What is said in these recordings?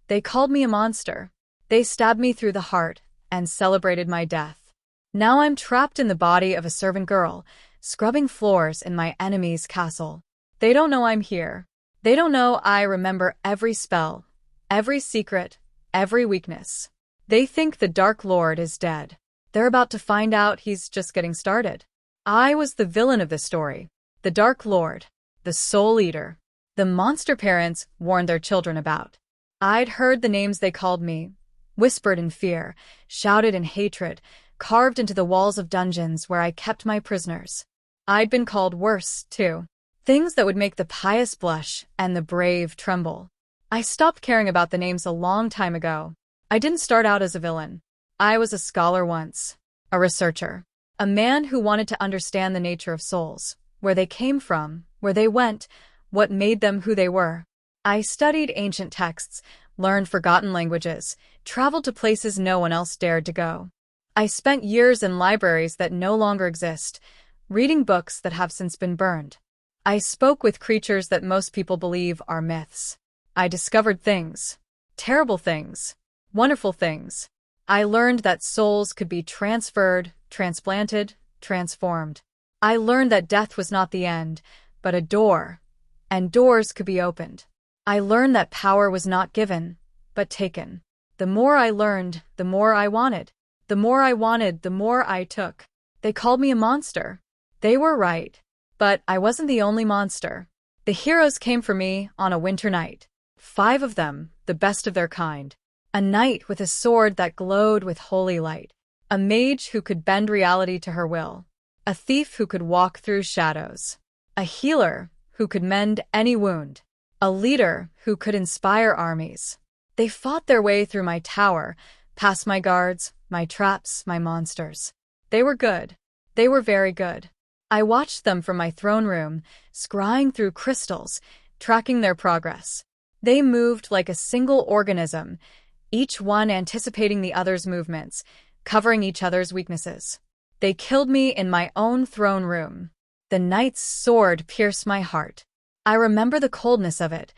They called me a monster. They stabbed me through the heart and celebrated my death. Now I'm trapped in the body of a servant girl, scrubbing floors in my enemy's castle. They don't know I'm here. They don't know I remember every spell, every secret, every weakness. They think the Dark Lord is dead. They're about to find out he's just getting started. I was the villain of the story. The Dark Lord. The Soul Eater. The monster parents warned their children about. I'd heard the names they called me, whispered in fear, shouted in hatred, carved into the walls of dungeons where I kept my prisoners. I'd been called worse, too. Things that would make the pious blush and the brave tremble. I stopped caring about the names a long time ago. I didn't start out as a villain. I was a scholar once, a researcher, a man who wanted to understand the nature of souls, where they came from, where they went, what made them who they were. I studied ancient texts, learned forgotten languages, traveled to places no one else dared to go. I spent years in libraries that no longer exist, reading books that have since been burned. I spoke with creatures that most people believe are myths. I discovered things, terrible things, wonderful things. I learned that souls could be transferred, transplanted, transformed. I learned that death was not the end, but a door, and doors could be opened. I learned that power was not given, but taken. The more I learned, the more I wanted. The more I wanted, the more I took. They called me a monster. They were right. But I wasn't the only monster. The heroes came for me on a winter night. 5 of them, the best of their kind. A knight with a sword that glowed with holy light. A mage who could bend reality to her will. A thief who could walk through shadows. A healer who could mend any wound. A leader who could inspire armies. They fought their way through my tower, past my guards, my traps, my monsters. They were good. They were very good. I watched them from my throne room, scrying through crystals, tracking their progress. They moved like a single organism, each one anticipating the other's movements, covering each other's weaknesses. They killed me in my own throne room. The knight's sword pierced my heart. I remember the coldness of it,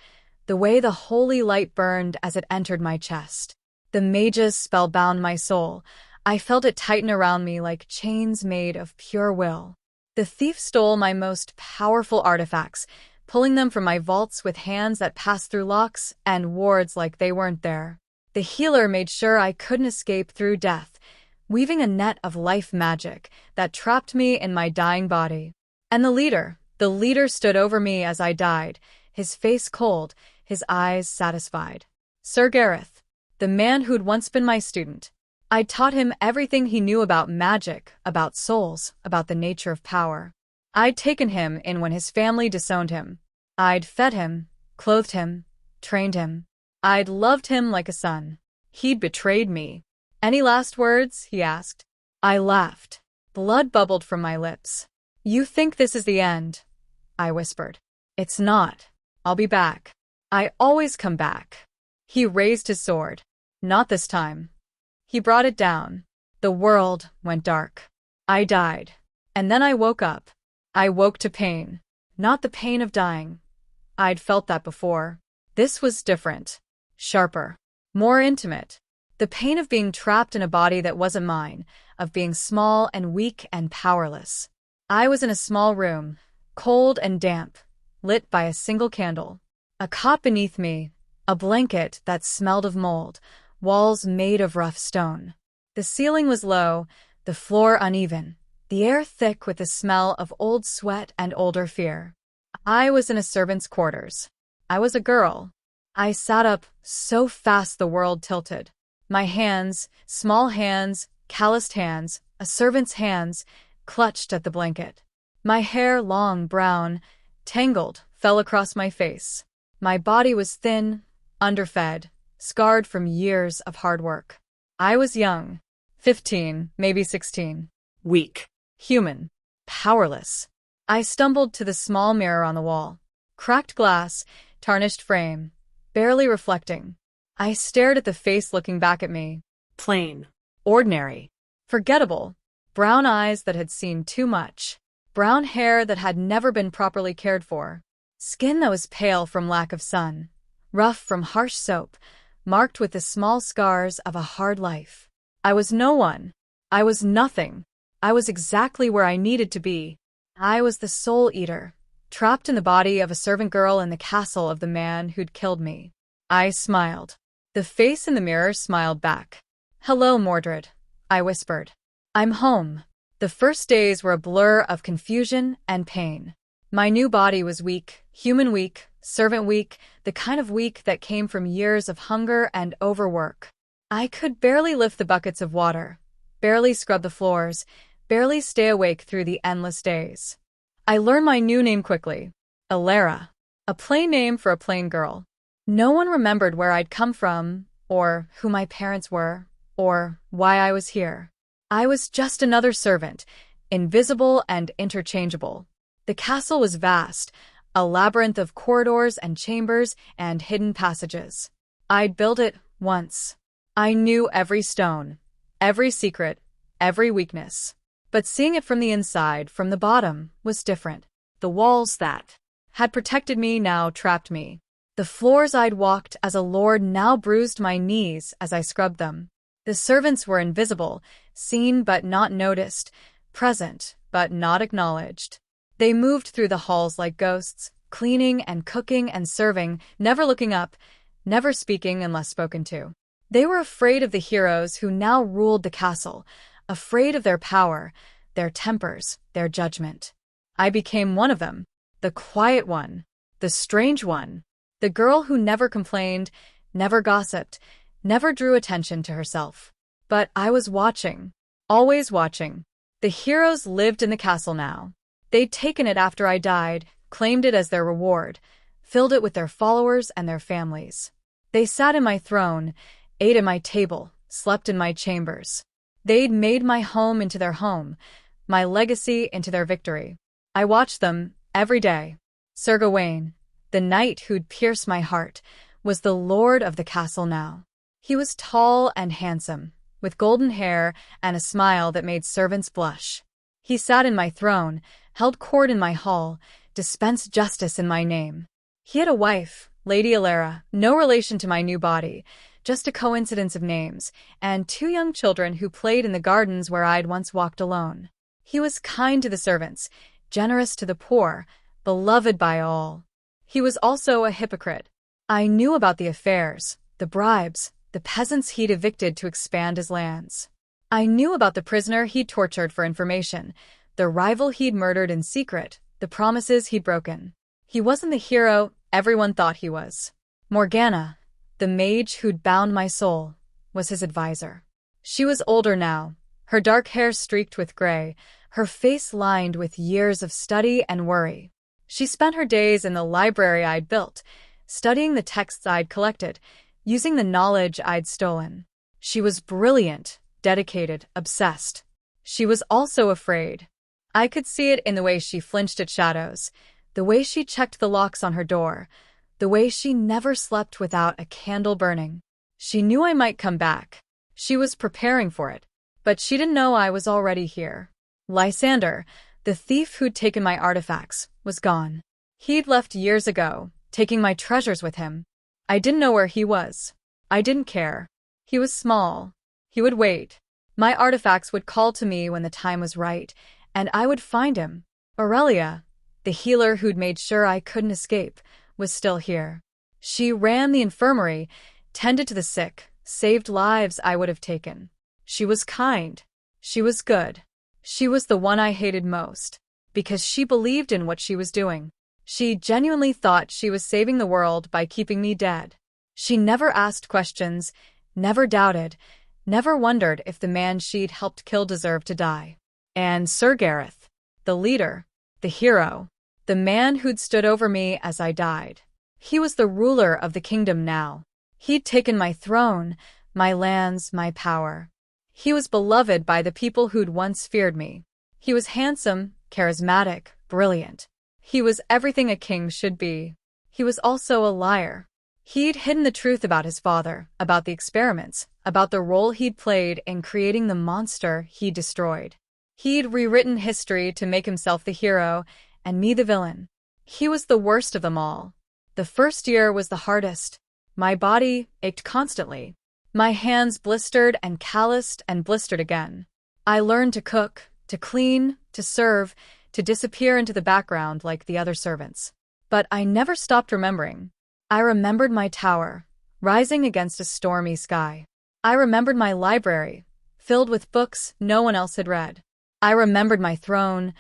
the way the holy light burned as it entered my chest. The mage's spell bound my soul. I felt it tighten around me like chains made of pure will. The thief stole my most powerful artifacts, pulling them from my vaults with hands that passed through locks and wards like they weren't there. The healer made sure I couldn't escape through death, weaving a net of life magic that trapped me in my dying body. And the leader stood over me as I died, his face cold, his eyes satisfied. Sir Gareth, the man who'd once been my student. I'd taught him everything he knew about magic, about souls, about the nature of power. I'd taken him in when his family disowned him. I'd fed him, clothed him, trained him. I'd loved him like a son. He'd betrayed me. Any last words? He asked. I laughed. Blood bubbled from my lips. You think this is the end? I whispered. It's not. I'll be back. I always come back. He raised his sword. Not this time. He brought it down. The world went dark. I died. And then I woke up. I woke to pain. Not the pain of dying. I'd felt that before. This was different. Sharper. More intimate. The pain of being trapped in a body that wasn't mine, of being small and weak and powerless. I was in a small room, cold and damp, lit by a single candle. A cot beneath me, a blanket that smelled of mold, walls made of rough stone. The ceiling was low, the floor uneven, the air thick with the smell of old sweat and older fear. I was in a servant's quarters. I was a girl. I sat up so fast the world tilted. My hands, small hands, calloused hands, a servant's hands, clutched at the blanket. My hair, long, brown, tangled, fell across my face. My body was thin, underfed, scarred from years of hard work. I was young, 15, maybe 16. Weak, human, powerless. I stumbled to the small mirror on the wall. Cracked glass, tarnished frame, barely reflecting. I stared at the face looking back at me. Plain, ordinary, forgettable. Brown eyes that had seen too much. Brown hair that had never been properly cared for. Skin that was pale from lack of sun. Rough from harsh soap. marked with the small scars of a hard life. I was no one. I was nothing. I was exactly where I needed to be. I was the soul eater, trapped in the body of a servant girl in the castle of the man who'd killed me. I smiled. The face in the mirror smiled back. "Hello, Mordred," I whispered. "I'm home." The first days were a blur of confusion and pain. My new body was weak, human weak, servant weak, the kind of weak that came from years of hunger and overwork. I could barely lift the buckets of water, barely scrub the floors, barely stay awake through the endless days. I learned my new name quickly. Alara. A plain name for a plain girl. No one remembered where I'd come from, or who my parents were, or why I was here. I was just another servant, invisible and interchangeable. The castle was vast, a labyrinth of corridors and chambers and hidden passages. I'd built it once. I knew every stone, every secret, every weakness. But seeing it from the inside, from the bottom, was different. The walls that had protected me now trapped me. The floors I'd walked as a lord now bruised my knees as I scrubbed them. The servants were invisible, seen but not noticed, present but not acknowledged. They moved through the halls like ghosts, cleaning and cooking and serving, never looking up, never speaking unless spoken to. They were afraid of the heroes who now ruled the castle, afraid of their power, their tempers, their judgment. I became one of them, the quiet one, the strange one, the girl who never complained, never gossiped, never drew attention to herself. But I was watching, always watching. The heroes lived in the castle now. They'd taken it after I died, claimed it as their reward, filled it with their followers and their families. They sat in my throne, ate at my table, slept in my chambers. They'd made my home into their home, my legacy into their victory. I watched them every day. Sir Gawain, the knight who'd pierced my heart, was the lord of the castle now. He was tall and handsome, with golden hair and a smile that made servants blush. He sat in my throne, held court in my hall, dispensed justice in my name. He had a wife, Lady Alara, no relation to my new body, just a coincidence of names, and 2 young children who played in the gardens where I'd once walked alone. He was kind to the servants, generous to the poor, beloved by all. He was also a hypocrite. I knew about the affairs, the bribes, the peasants he'd evicted to expand his lands. I knew about the prisoner he'd tortured for information, the rival he'd murdered in secret, the promises he'd broken. He wasn't the hero everyone thought he was. Morgana, the mage who'd bound my soul, was his advisor. She was older now, her dark hair streaked with gray, her face lined with years of study and worry. She spent her days in the library I'd built, studying the texts I'd collected, using the knowledge I'd stolen. She was brilliant, dedicated, obsessed. She was also afraid. I could see it in the way she flinched at shadows, the way she checked the locks on her door, the way she never slept without a candle burning. She knew I might come back. She was preparing for it, but she didn't know I was already here. Lysander, the thief who'd taken my artifacts, was gone. He'd left years ago, taking my treasures with him. I didn't know where he was. I didn't care. He was small. He would wait. My artifacts would call to me when the time was right, and I would find him. Aurelia, the healer who'd made sure I couldn't escape, was still here. She ran the infirmary, tended to the sick, saved lives I would have taken. She was kind. She was good. She was the one I hated most, because she believed in what she was doing. She genuinely thought she was saving the world by keeping me dead. She never asked questions, never doubted, never wondered if the man she'd helped kill deserved to die. And Sir Gareth, the leader, the hero, the man who'd stood over me as I died. He was the ruler of the kingdom now. He'd taken my throne, my lands, my power. He was beloved by the people who'd once feared me. He was handsome, charismatic, brilliant. He was everything a king should be. He was also a liar. He'd hidden the truth about his father, about the experiments, about the role he'd played in creating the monster he destroyed. He'd rewritten history to make himself the hero, and me the villain. He was the worst of them all. The first year was the hardest. My body ached constantly. My hands blistered and calloused and blistered again. I learned to cook, to clean, to serve, to disappear into the background like the other servants. But I never stopped remembering. I remembered my tower, rising against a stormy sky. I remembered my library, filled with books no one else had read. I remembered my throne,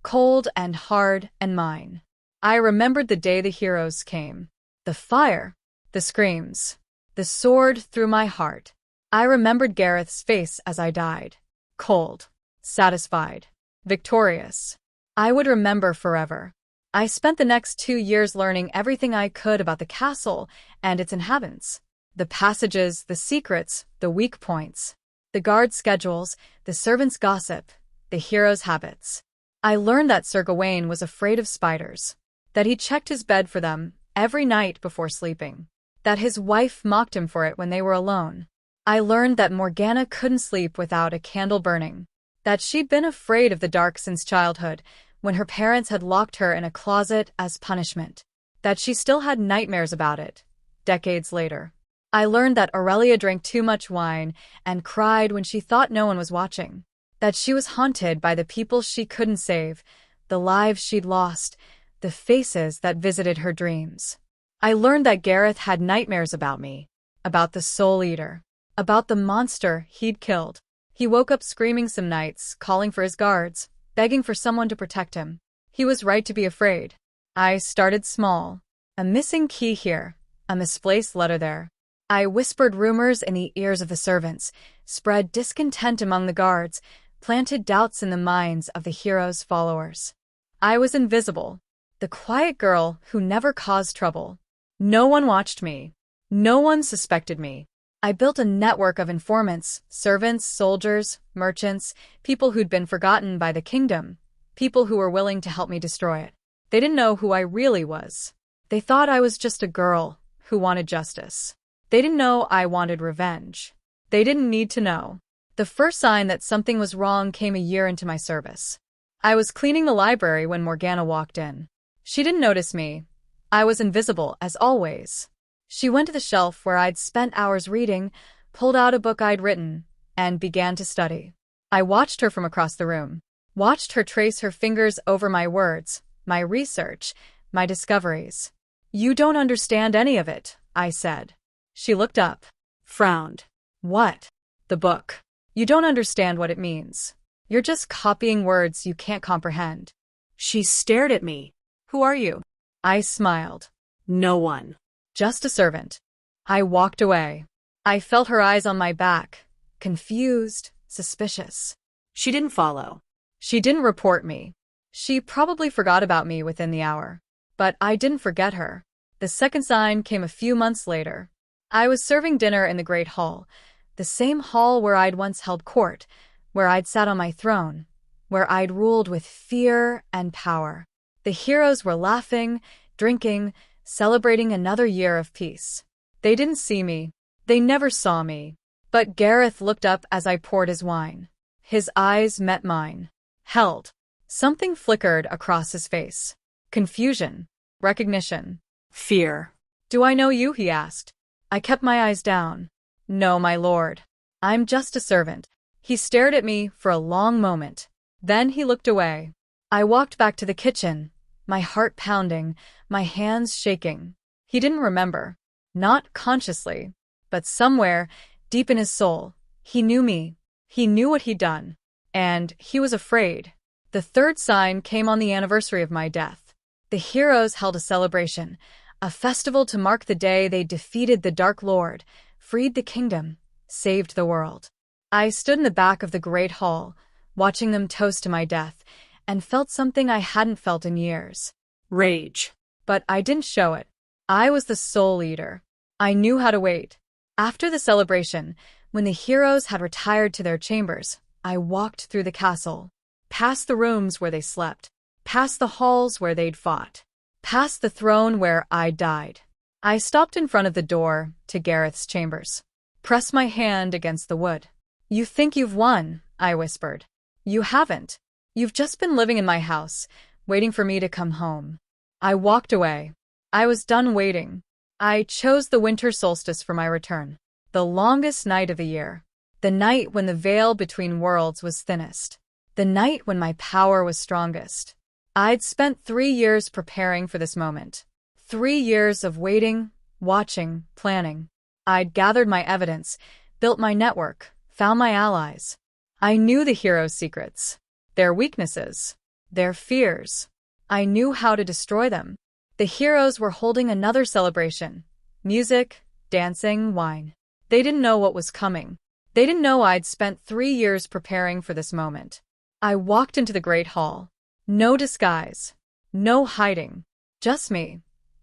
cold and hard and mine. I remembered the day the heroes came. The fire, the screams, the sword through my heart. I remembered Gareth's face as I died. Cold, satisfied, victorious. I would remember forever. I spent the next 2 years learning everything I could about the castle and its inhabitants. The passages, the secrets, the weak points. The guard schedules, the servants' gossip, the heroes' habits. I learned that Sir Gawain was afraid of spiders, that he checked his bed for them every night before sleeping, that his wife mocked him for it when they were alone. I learned that Morgana couldn't sleep without a candle burning, that she'd been afraid of the dark since childhood, when her parents had locked her in a closet as punishment, that she still had nightmares about it, decades later. I learned that Aurelia drank too much wine and cried when she thought no one was watching, that she was haunted by the people she couldn't save, the lives she'd lost, the faces that visited her dreams. I learned that Gareth had nightmares about me, about the Soul Eater, about the monster he'd killed. He woke up screaming some nights, calling for his guards, begging for someone to protect him. He was right to be afraid. I started small. A missing key here, a misplaced letter there. I whispered rumors in the ears of the servants, spread discontent among the guards, planted doubts in the minds of the hero's followers. I was invisible, the quiet girl who never caused trouble. No one watched me. No one suspected me. I built a network of informants, servants, soldiers, merchants, people who'd been forgotten by the kingdom, people who were willing to help me destroy it. They didn't know who I really was. They thought I was just a girl who wanted justice. They didn't know I wanted revenge. They didn't need to know. The first sign that something was wrong came a year into my service. I was cleaning the library when Morgana walked in. She didn't notice me. I was invisible, as always. She went to the shelf where I'd spent hours reading, pulled out a book I'd written, and began to study. I watched her from across the room, watched her trace her fingers over my words, my research, my discoveries. "You don't understand any of it," I said. She looked up, frowned. "What?" "The book. You don't understand what it means. You're just copying words you can't comprehend." She stared at me. "Who are you?" I smiled. "No one. Just a servant." I walked away. I felt her eyes on my back, confused, suspicious. She didn't follow. She didn't report me. She probably forgot about me within the hour. But I didn't forget her. The second sign came a few months later. I was serving dinner in the Great Hall, the same hall where I'd once held court, where I'd sat on my throne, where I'd ruled with fear and power. The heroes were laughing, drinking, celebrating another year of peace. They didn't see me. They never saw me. But Gareth looked up as I poured his wine. His eyes met mine. Held. Something flickered across his face. Confusion. Recognition. Fear. "Do I know you?" he asked. I kept my eyes down. "No, my lord. I'm just a servant." He stared at me for a long moment. Then he looked away. I walked back to the kitchen, my heart pounding, my hands shaking. He didn't remember. Not consciously. But somewhere, deep in his soul, he knew me. He knew what he'd done. And he was afraid. The third sign came on the anniversary of my death. The heroes held a celebration, a festival to mark the day they defeated the Dark Lord, freed the kingdom, saved the world. I stood in the back of the Great Hall, watching them toast to my death, and felt something I hadn't felt in years. Rage. But I didn't show it. I was the Soul Eater. I knew how to wait. After the celebration, when the heroes had retired to their chambers, I walked through the castle, past the rooms where they slept, past the halls where they'd fought, past the throne where I died. I stopped in front of the door to Gareth's chambers, pressed my hand against the wood. "You think you've won," I whispered. "You haven't. You've just been living in my house, waiting for me to come home." I walked away. I was done waiting. I chose the winter solstice for my return, the longest night of the year, the night when the veil between worlds was thinnest, the night when my power was strongest. I'd spent 3 years preparing for this moment. 3 years of waiting, watching, planning. I'd gathered my evidence, built my network, found my allies. I knew the heroes' secrets, their weaknesses, their fears. I knew how to destroy them. The heroes were holding another celebration. Music, dancing, wine. They didn't know what was coming. They didn't know I'd spent 3 years preparing for this moment. I walked into the great hall. No disguise. No hiding. Just me.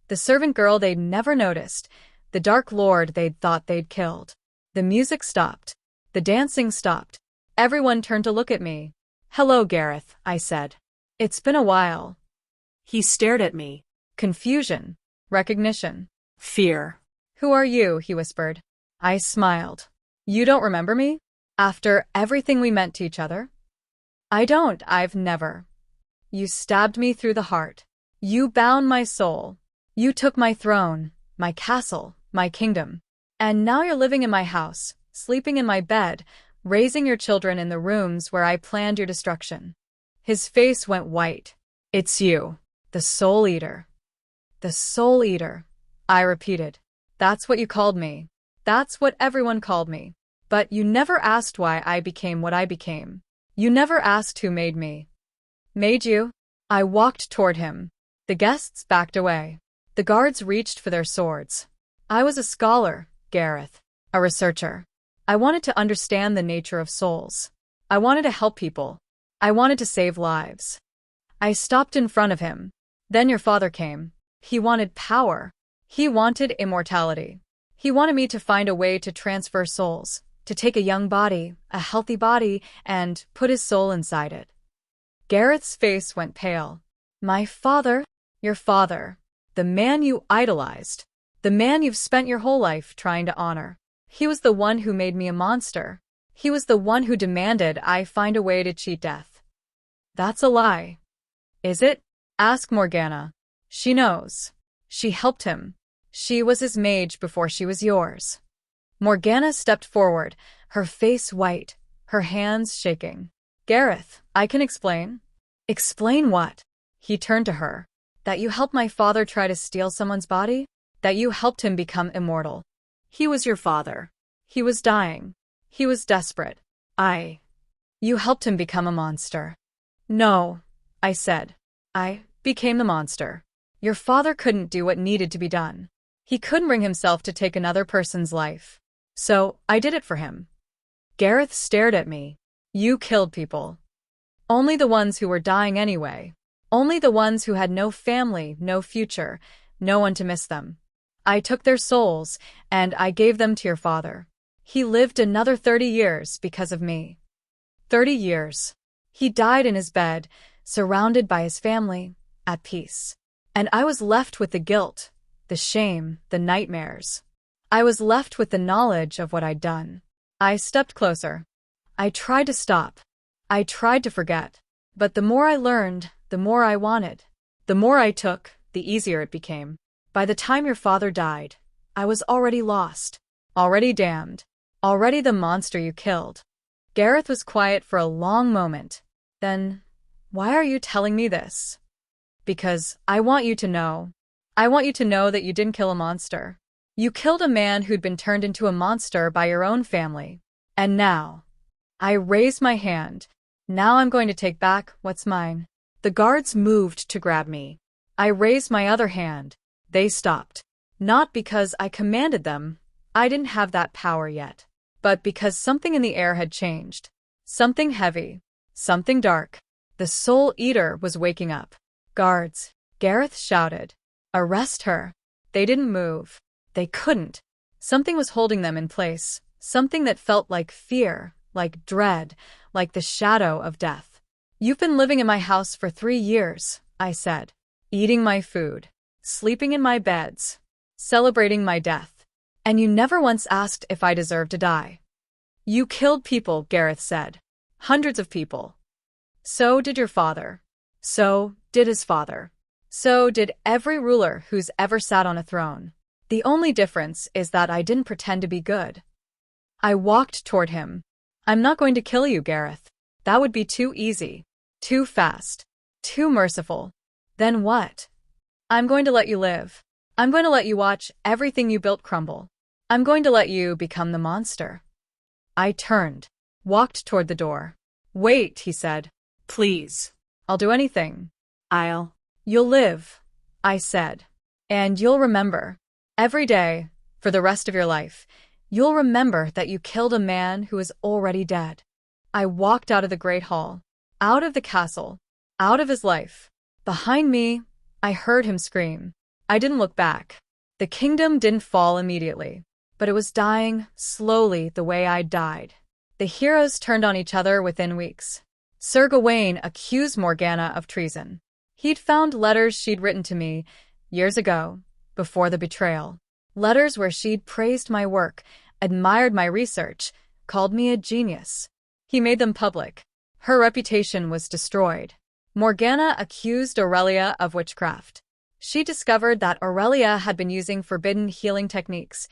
The servant girl they'd never noticed. The dark lord they'd thought they'd killed. The music stopped. The dancing stopped. Everyone turned to look at me. "Hello, Gareth," I said. "It's been a while." He stared at me. Confusion. Recognition. Fear. "Who are you?" he whispered. I smiled. "You don't remember me? After everything we meant to each other?" "I don't. I've never." "You stabbed me through the heart. You bound my soul. You took my throne, my castle, my kingdom. And now you're living in my house, sleeping in my bed, raising your children in the rooms where I planned your destruction." His face went white. "It's you, the Soul Eater." "The Soul Eater," I repeated. "That's what you called me. That's what everyone called me. But you never asked why I became what I became. You never asked who made me." "Made you?" I walked toward him. The guests backed away. The guards reached for their swords. "I was a scholar, Gareth. A researcher. I wanted to understand the nature of souls. I wanted to help people. I wanted to save lives." I stopped in front of him. "Then your father came. He wanted power. He wanted immortality. He wanted me to find a way to transfer souls, to take a young body, a healthy body, and put his soul inside it." Gareth's face went pale. "My father? Your father. The man you idolized. The man you've spent your whole life trying to honor. He was the one who made me a monster. He was the one who demanded I find a way to cheat death." "That's a lie." "Is it? Ask Morgana. She knows. She helped him. She was his mage before she was yours." Morgana stepped forward, her face white, her hands shaking. "Gareth, I can explain." "Explain what?" He turned to her. "That you helped my father try to steal someone's body? That you helped him become immortal. He was your father. He was dying. He was desperate. You helped him become a monster." "No," I said. "I became the monster. Your father couldn't do what needed to be done. He couldn't bring himself to take another person's life. So I did it for him." Gareth stared at me. "You killed people. Only the ones who were dying anyway. Only the ones who had no family, no future, no one to miss them. I took their souls, and I gave them to your father. He lived another 30 years because of me. 30 years. He died in his bed, surrounded by his family, at peace. And I was left with the guilt, the shame, the nightmares. I was left with the knowledge of what I'd done." I stepped closer. I tried to stop. I tried to forget. But the more I learned, the more I wanted. The more I took, the easier it became. By the time your father died, I was already lost, already damned, already the monster you killed." Gareth was quiet for a long moment. Then, "Why are you telling me this?" "Because I want you to know. I want you to know that you didn't kill a monster. You killed a man who'd been turned into a monster by your own family. And now." I raised my hand. "Now I'm going to take back what's mine." The guards moved to grab me. I raised my other hand. They stopped. Not because I commanded them. I didn't have that power yet. But because something in the air had changed. Something heavy. Something dark. The Soul Eater was waking up. "Guards!" Gareth shouted. "Arrest her." They didn't move. They couldn't. Something was holding them in place. Something that felt like fear, like dread, like the shadow of death. "You've been living in my house for 3 years," I said. "Eating my food. Sleeping in my beds. Celebrating my death. And you never once asked if I deserved to die." "You killed people," Gareth said. "Hundreds of people. So did your father. So did his father. So did every ruler who's ever sat on a throne. The only difference is that I didn't pretend to be good. I walked toward him. I'm not going to kill you, Gareth. That would be too easy. Too fast. Too merciful. Then what? I'm going to let you live. I'm going to let you watch everything you built crumble. I'm going to let you become the monster. I turned, walked toward the door. Wait, he said. Please. I'll do anything. You'll live, I said. And you'll remember. Every day, for the rest of your life, you'll remember that you killed a man who is already dead. I walked out of the great hall, out of the castle, out of his life. Behind me, I heard him scream. I didn't look back. The kingdom didn't fall immediately, but it was dying slowly the way I died. The heroes turned on each other within weeks. Sir Gawain accused Morgana of treason. He'd found letters she'd written to me years ago, before the betrayal. Letters where she'd praised my work, admired my research, called me a genius. He made them public. Her reputation was destroyed. Morgana accused Aurelia of witchcraft. She discovered that Aurelia had been using forbidden healing techniques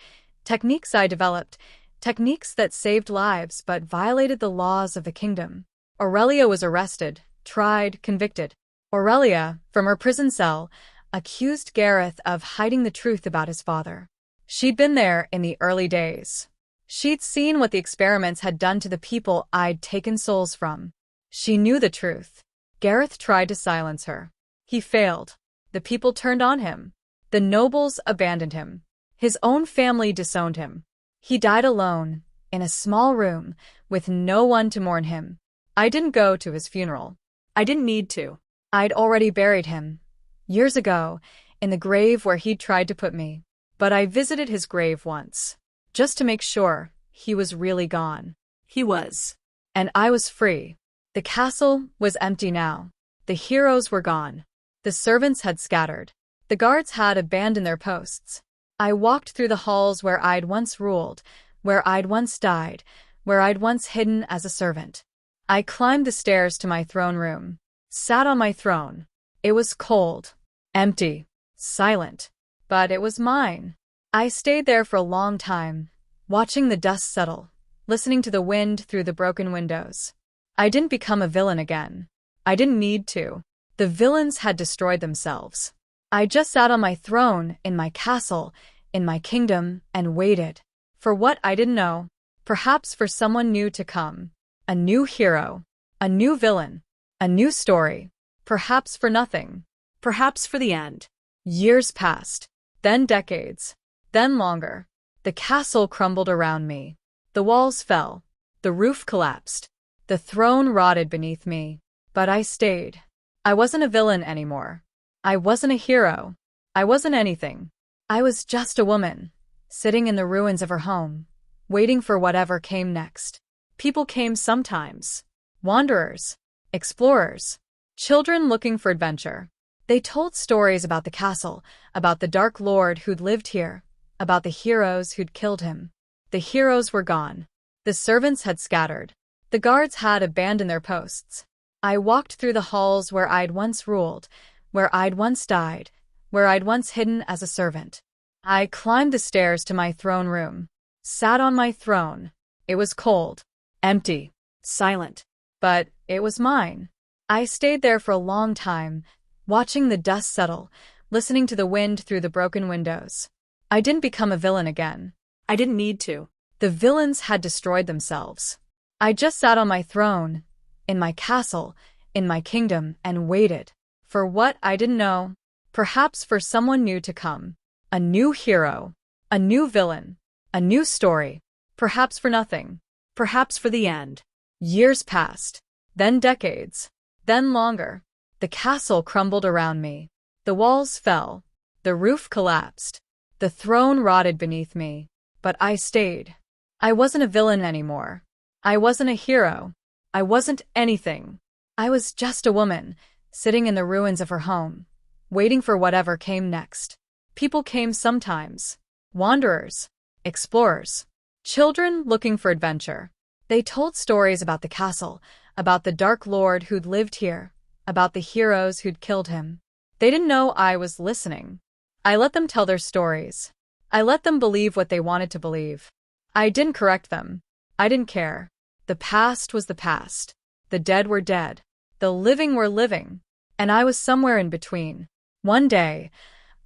I developed, techniques that saved lives but violated the laws of the kingdom. Aurelia was arrested, tried, convicted. Aurelia, from her prison cell, accused Gareth of hiding the truth about his father. She'd been there in the early days. She'd seen what the experiments had done to the people I'd taken souls from. She knew the truth. Gareth tried to silence her. He failed. The people turned on him. The nobles abandoned him. His own family disowned him. He died alone, in a small room, with no one to mourn him. I didn't go to his funeral. I didn't need to. I'd already buried him, years ago, in the grave where he'd tried to put me. But I visited his grave once, just to make sure he was really gone. He was. And I was free. The castle was empty now. The heroes were gone. The servants had scattered. The guards had abandoned their posts. I walked through the halls where I'd once ruled, where I'd once died, where I'd once hidden as a servant. I climbed the stairs to my throne room, sat on my throne. It was cold, empty, silent, but it was mine. I stayed there for a long time, watching the dust settle, listening to the wind through the broken windows. I didn't become a villain again. I didn't need to. The villains had destroyed themselves. I just sat on my throne, in my castle, in my kingdom, and waited. For what I didn't know. Perhaps for someone new to come. A new hero. A new villain. A new story. Perhaps for nothing. Perhaps for the end. Years passed. Then decades. Then longer. The castle crumbled around me. The walls fell. The roof collapsed. The throne rotted beneath me. But I stayed. I wasn't a villain anymore. I wasn't a hero. I wasn't anything. I was just a woman, sitting in the ruins of her home, waiting for whatever came next. People came sometimes. Wanderers. Explorers. Children looking for adventure. They told stories about the castle, about the Dark Lord who'd lived here, about the heroes who'd killed him. The heroes were gone. The servants had scattered. The guards had abandoned their posts. I walked through the halls where I'd once ruled, where I'd once died, where I'd once hidden as a servant. I climbed the stairs to my throne room, sat on my throne. It was cold, empty, silent, but it was mine. I stayed there for a long time, watching the dust settle, listening to the wind through the broken windows. I didn't become a villain again. I didn't need to. The villains had destroyed themselves. I just sat on my throne, in my castle, in my kingdom, and waited. For what I didn't know. Perhaps for someone new to come. A new hero. A new villain. A new story. Perhaps for nothing. Perhaps for the end. Years passed. Then decades. Then longer. The castle crumbled around me. The walls fell. The roof collapsed. The throne rotted beneath me. But I stayed. I wasn't a villain anymore. I wasn't a hero. I wasn't anything. I was just a woman, sitting in the ruins of her home, waiting for whatever came next. People came sometimes. Wanderers. Explorers. Children looking for adventure. They told stories about the castle, about the Dark Lord who'd lived here, about the heroes who'd killed him. They didn't know I was listening. I let them tell their stories. I let them believe what they wanted to believe. I didn't correct them. I didn't care. The past was the past. The dead were dead. The living were living. And I was somewhere in between. One day,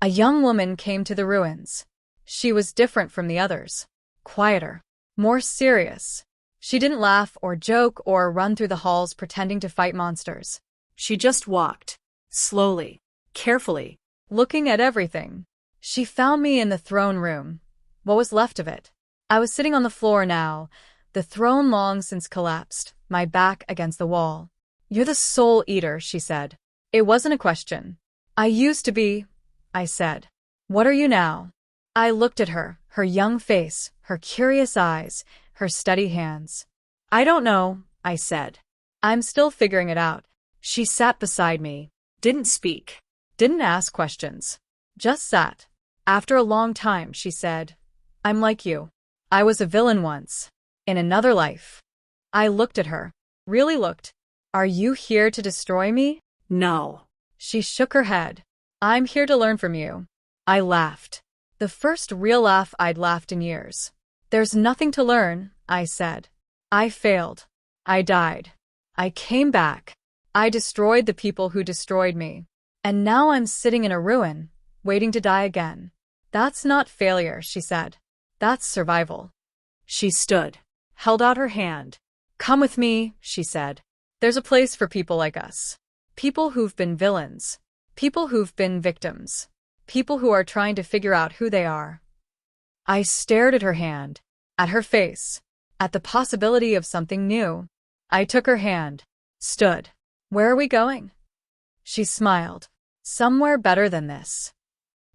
a young woman came to the ruins. She was different from the others. Quieter. More serious. She didn't laugh or joke or run through the halls pretending to fight monsters. She just walked. Slowly. Carefully. Looking at everything. She found me in the throne room. What was left of it? I was sitting on the floor now, the throne long since collapsed, my back against the wall. "You're the soul eater," she said. It wasn't a question. "I used to be," I said. "What are you now?" I looked at her, her young face, her curious eyes, her steady hands. "I don't know," I said. "I'm still figuring it out." She sat beside me. Didn't speak. Didn't ask questions. Just sat. After a long time, she said, "I'm like you. I was a villain once. In another life." I looked at her. Really looked. "Are you here to destroy me?" No. She shook her head. "I'm here to learn from you." I laughed. The first real laugh I'd laughed in years. "There's nothing to learn," I said. "I failed. I died. I came back. I destroyed the people who destroyed me. And now I'm sitting in a ruin, waiting to die again." "That's not failure," she said. "That's survival." She stood. Held out her hand. "Come with me," she said. "There's a place for people like us. People who've been villains. People who've been victims. People who are trying to figure out who they are." I stared at her hand, at her face, at the possibility of something new. I took her hand. Stood. "Where are we going?" She smiled. "Somewhere better than this."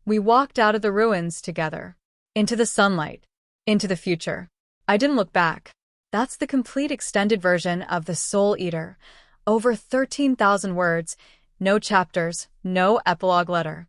We walked out of the ruins together. Into the sunlight. Into the future. I didn't look back. That's the complete extended version of The Soul Eater. Over 13,000 words, no chapters, no epilogue letter.